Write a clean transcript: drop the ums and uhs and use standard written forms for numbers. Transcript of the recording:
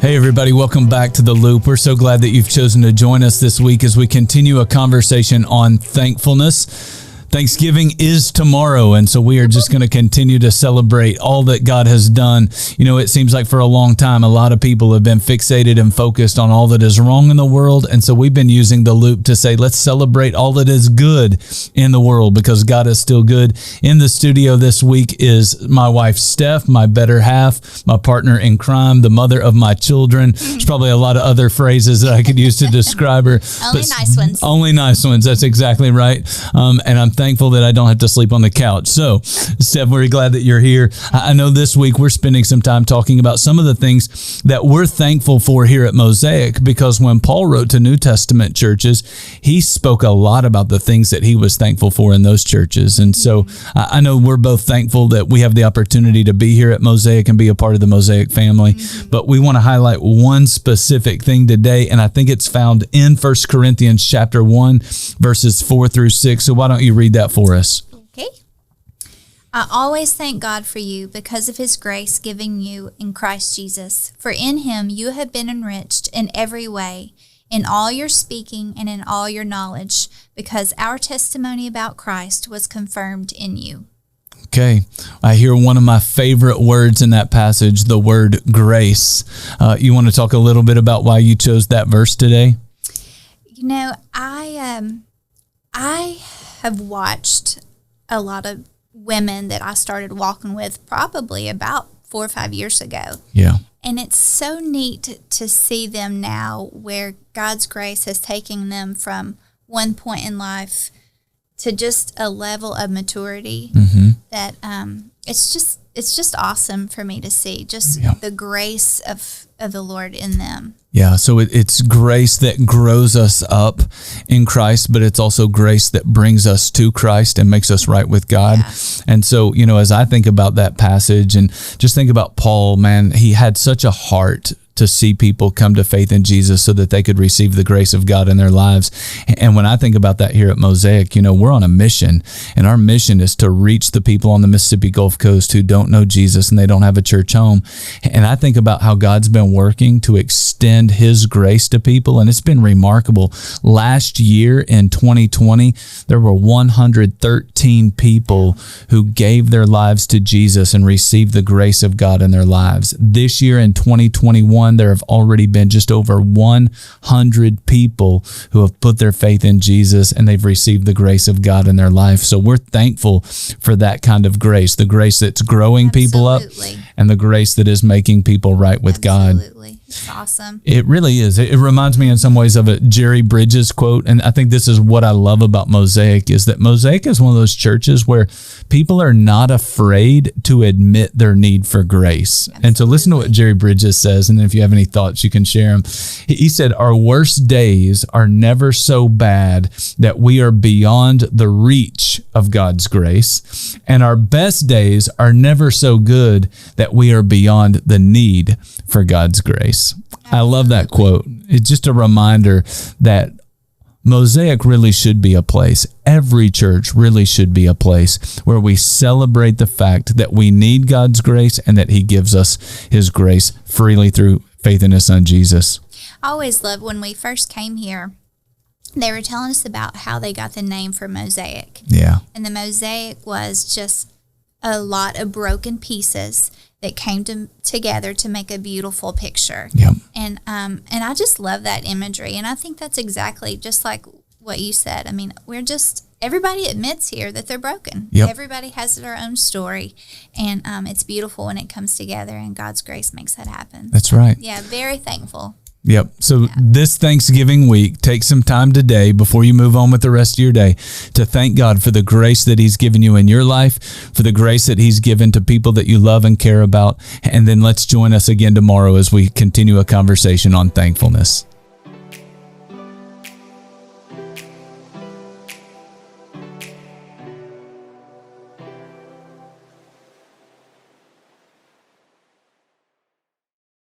Hey everybody, welcome back to The Loop. We're so glad that you've chosen to join us this week as we continue a conversation on thankfulness. Thanksgiving is tomorrow, and so we are just going to continue to celebrate all that God has done. You know, it seems like for a long time, a lot of people have been fixated and focused on all that is wrong in the world, and so we've been using The Loop to say, let's celebrate all that is good in the world because God is still good. In the studio this week is my wife, Steph, my better half, my partner in crime, the mother of my children. There's probably a lot of other phrases that I could use to describe her. Only nice ones. Only nice ones. That's exactly right. And I'm thankful that I don't have to sleep on the couch. So, Steph, we're glad that you're here. I know this week we're spending some time talking about some of the things that we're thankful for here at Mosaic, because when Paul wrote to New Testament churches, he spoke a lot about the things that he was thankful for in those churches. And so I know we're both thankful that we have the opportunity to be here at Mosaic and be a part of the Mosaic family. But we want to highlight one specific thing today, and I think it's found in 1 Corinthians chapter 1, verses 4 through 6. So why don't you read that for us? Okay. I always thank God for you because of his grace given you in Christ Jesus. For in him you have been enriched in every way, in all your speaking and in all your knowledge, because our testimony about Christ was confirmed in you. Okay, I hear one of my favorite words in that passage, the word grace. You want to talk a little bit about why you chose that verse today? You know, I have watched a lot of women that I started walking with probably about 4 or 5 years ago. Yeah. And it's so neat to see them now where God's grace has taken them from one point in life to just a level of maturity that it's just awesome for me to see just the grace of the Lord in them. Yeah, so it's grace that grows us up in Christ, but it's also grace that brings us to Christ and makes us right with God. Yeah. And so, you know, as I think about that passage and just think about Paul, man, he had such a heart to see people come to faith in Jesus so that they could receive the grace of God in their lives. And when I think about that here at Mosaic, you know, we're on a mission, and our mission is to reach the people on the Mississippi Gulf Coast who don't know Jesus and they don't have a church home. And I think about how God's been working to extend his grace to people, and it's been remarkable. Last year in 2020, there were 113 people who gave their lives to Jesus and received the grace of God in their lives. This year in 2021, there have already been just over 100 people who have put their faith in Jesus and they've received the grace of God in their life. So we're thankful for that kind of grace, the grace that's growing people up and the grace that is making people right with God. Absolutely. It's awesome. It really is. It reminds me in some ways of a Jerry Bridges quote. And I think this is what I love about Mosaic, is that Mosaic is one of those churches where people are not afraid to admit their need for grace. Absolutely. And so listen to what Jerry Bridges says. And then if you have any thoughts, you can share them. He said, our worst days are never so bad that we are beyond the reach of God's grace. And our best days are never so good that we are beyond the need for God's grace. I love that quote. It's just a reminder that Mosaic really should be a place. Every church really should be a place where we celebrate the fact that we need God's grace and that he gives us his grace freely through faith in his son, Jesus. I always loved when we first came here, they were telling us about how they got the name for Mosaic. Yeah. And the mosaic was just a lot of broken pieces that came together to make a beautiful picture. Yep. And I just love that imagery. And I think that's exactly just like what you said. I mean, everybody admits here that they're broken. Yep. Everybody has their own story. And it's beautiful when it comes together, and God's grace makes that happen. That's right. Yeah, very thankful. Yep. So this Thanksgiving week, take some time today before you move on with the rest of your day to thank God for the grace that he's given you in your life, for the grace that he's given to people that you love and care about. And then let's join us again tomorrow as we continue a conversation on thankfulness.